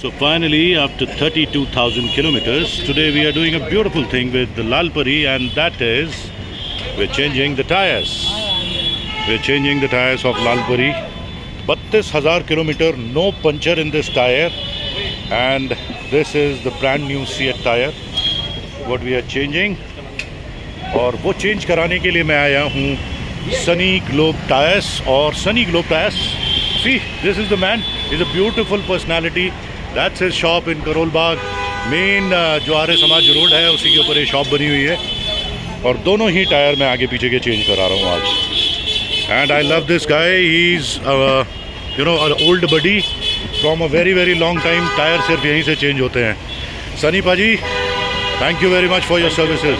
So finally, after 32,000 kilometers, today we are doing a beautiful thing with the Lalpari, and that is we're changing the tires. We're changing the tires of Lalpari. 32,000 kilometer, no puncture in this tire, and this is the brand new Seat tire. What we are changing, और वो change कराने के लिए मैं आया हूँ Sunny Globe Tyres. और Sunny Globe Tyres, see this is the man, is a beautiful personality. That's his shop in Karol Bagh. Main जो आर्य समाज रोड है उसी के ऊपर ये शॉप बनी हुई है, और दोनों ही टायर मैं आगे पीछे के चेंज करा रहा हूँ आज. And I love this guy. He is old buddy from a very long time. Tyre सिर्फ यहीं से चेंज होते हैं. सनी पाजी, thank you very much for your services.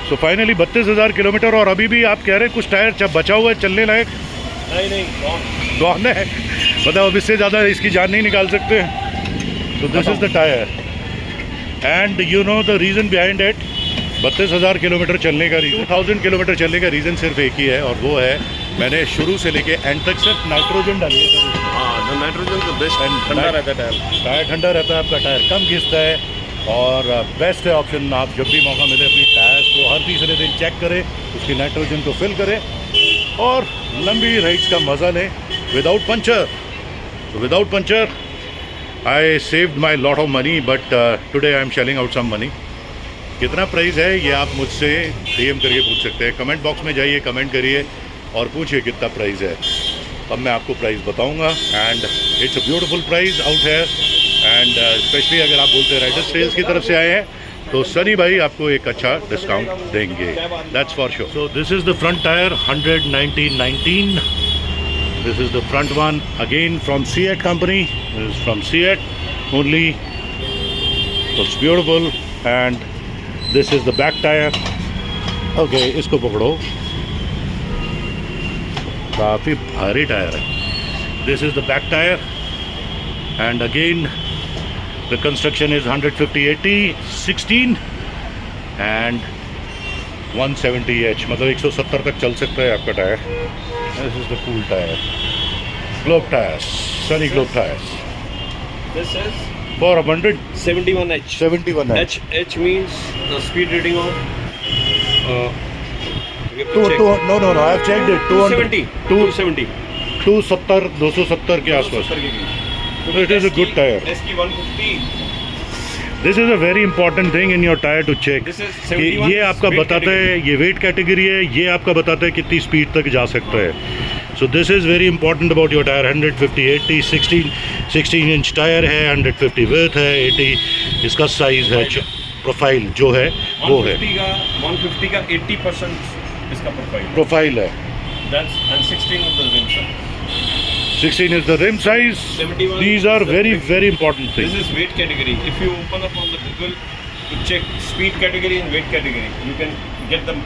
So finally 32,000 kilometre, और अभी भी आप कह रहे हैं कुछ टायर बचा हुआ है चलने लायक? नहीं, गॉन है. मतलब अब इससे ज़्यादा इसकी जान नहीं निकाल सकते. तो this is the tyre, and you know the reason behind it. 32,000 kilometre चलने का 2,000 किलोमीटर चलने का रीज़न सिर्फ एक ही है, और वो है मैंने शुरू से लेके एंड तक सिर्फ नाइट्रोजन डाली है. हाँ, नाइट्रोजन तो बेस्ट. ठंडा रहता है टायर ठंडा रहता है, आपका टायर कम घिसता है, और बेस्ट है ऑप्शन. आप जब भी मौका मिले अपनी टायर्स को हर तीसरे दिन चेक करें, उसकी नाइट्रोजन को फिल करें, और लंबी राइड्स का मज़ा लें without puncture. So without puncher, I saved my lot of money, but today I am shelling out some money. कितना प्राइस है ये आप मुझसे DM करके पूछ सकते हैं. कमेंट बॉक्स में जाइए, कमेंट करिए और पूछिए कितना प्राइस है. अब मैं आपको प्राइस बताऊंगा. And it's a beautiful price out है, एंड स्पेशली अगर आप बोलते हैं राइडर्स ट्रेल्स की तरफ से आए हैं तो सनी भाई आपको एक अच्छा डिस्काउंट देंगे. That's for sure. So this is the front tyre 119. This is the front one, again from Seat company. This is from Seat only. Looks beautiful. And this is the back tire. Okay, इसको पकड़ो, काफ़ी भारी tyre है. This is the back tire, and again the construction is 150/80 16 and 170H, मतलब 170 तक चल सकता है आपका tyre. This is the cool tire, Globe tires, Sunny Globe tires. This is For 71H. 71H. H means the speed reading of. No. I have checked it. 270. 270. 270 के आसपास. So it is a good tire. SK 150. This is a very important thing in your tire to check. This is कि 71. ये आपका बताता है, ये weight category है, ये आपका बताता है कितनी स्पीड तक जा सकता है. So this is very important about your tyre. 150/80 16 inch tyre है, 150 विड्थ है, 80 इसका साइज़ है. प्रोफाइल जो है वो है 150 का 80% इसका प्रोफाइल है. That's and 16 of the rim size. 16 is the rim size. 71. These are very important things. This is weight category. If you open up on the Google to check speed category and weight category, you can get the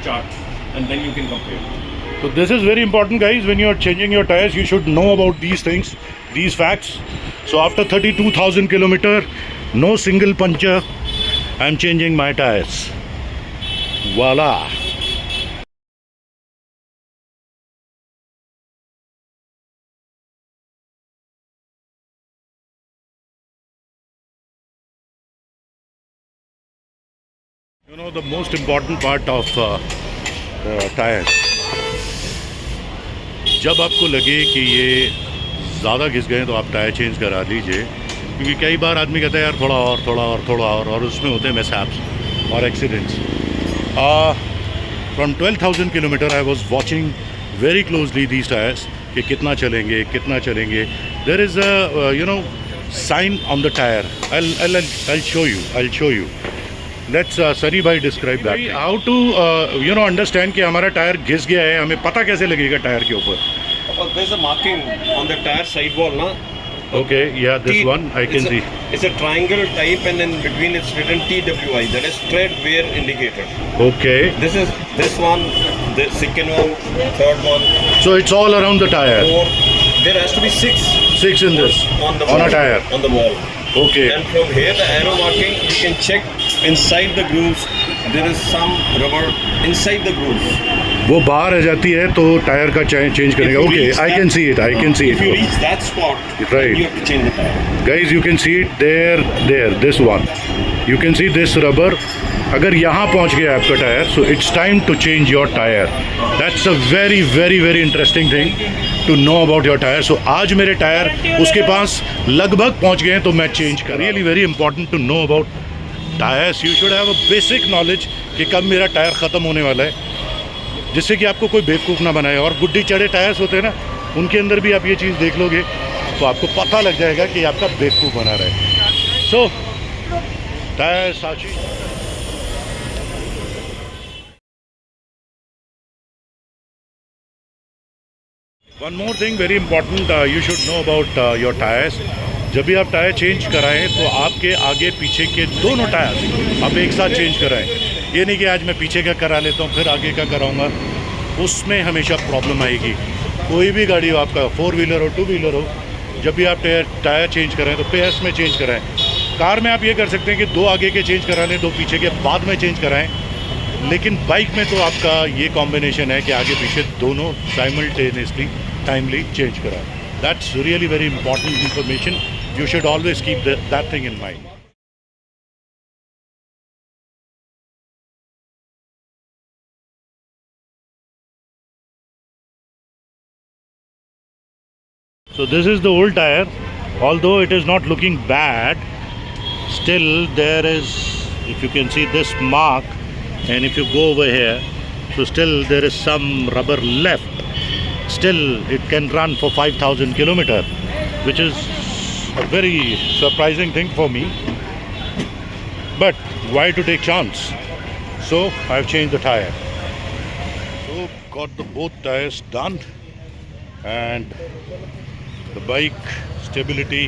chart and then you can compare. So this is very important, guys. When you are changing your tires, you should know about these things, these facts. So after 32,000 kilometer, no single puncture, I am changing my tires. Voila. You know the most important part of tires. जब आपको लगे कि ये ज़्यादा घिस गए तो आप टायर चेंज करा लीजिए, क्योंकि कई बार आदमी कहता है यार थोड़ा और उसमें होते हैं मिसहैप्स और accidents. From 12,000 kilometre I was watching very closely these tyres कि कितना चलेंगे. There is a sign on the tire. I'll show you. Let's Sunny bhai describe that. How to understand कि हमारा टायर घिस गया है, हमें पता कैसे लगेगा टायर के ऊपर? There's a marking on the tire sidewall, na? Okay, yeah, this one I can see. It's a triangle type, and in between it's written TWI, that is tread wear indicator. Okay. This one, the second one, third one. So it's all around the tire. Or there has to be six in this on the on wall, a tire. on the wall. Okay. And from here the arrow marking, you can check inside the grooves. There is some rubber inside the grooves. वो बाहर आ जाती है तो tyre का change करेगा. Okay, I can see it. If you reach that spot, Right. then you have to change the tire. Guys, you can see it there, this one. You can see this rubber. अगर यहाँ पहुँच गया आपका tyre, so it's time to change your tire. That's a very very very interesting thing to know about your tire. So आज मेरे tyre उसके पास लगभग पहुँच गए हैं तो मैं चेंज कर. Really very important to know about tires. You should have a basic knowledge कि कब मेरा टायर ख़त्म होने वाला है, जिससे कि आपको कोई बेवकूफ़ ना बनाए. और गुड्डी चढ़े टायर्स होते हैं ना, उनके अंदर भी आप ये चीज़ देख लोगे तो आपको पता लग जाएगा कि आपका बेवकूफ़ बना रहा है. सो टायर साची. One more thing very important you should know about your tyres. जब भी आप टायर चेंज कराएं तो आपके आगे पीछे के दोनों टायर आप एक साथ चेंज कराएं. ये नहीं कि आज मैं पीछे का करा लेता हूँ फिर आगे का कराऊंगा, उसमें हमेशा प्रॉब्लम आएगी. कोई भी गाड़ी हो, आपका 4 व्हीलर हो 2 व्हीलर हो, जब भी आप टायर चेंज कराएं तो पेयर्स में चेंज कराएं. कार में आप ये कर सकते हैं कि 2 आगे के चेंज करा लें, 2 पीछे के बाद में चेंज कराएं. लेकिन बाइक में तो आपका ये कॉम्बिनेशन है कि आगे पीछे दोनों साइमल्टेनियसली टाइमली चेंज कराएं. That's really very important information. You should always keep that thing in mind. So this is the old tire. Although it is not looking bad, still there is, if you can see this mark, and if you go over here, so still there is some rubber left. Still it can run for 5,000 kilometer, which is a very surprising thing for me. But why to take chance? So I've changed the tire. So got the both tires done, and the bike stability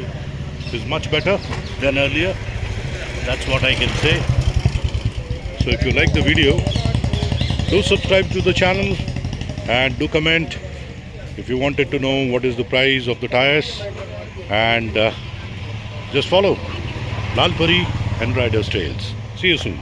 is much better than earlier. That's what I can say. So if you like the video, do subscribe to the channel and do comment if you wanted to know what is the price of the tires, and just follow Lalpuri and Riders Trails. See you soon.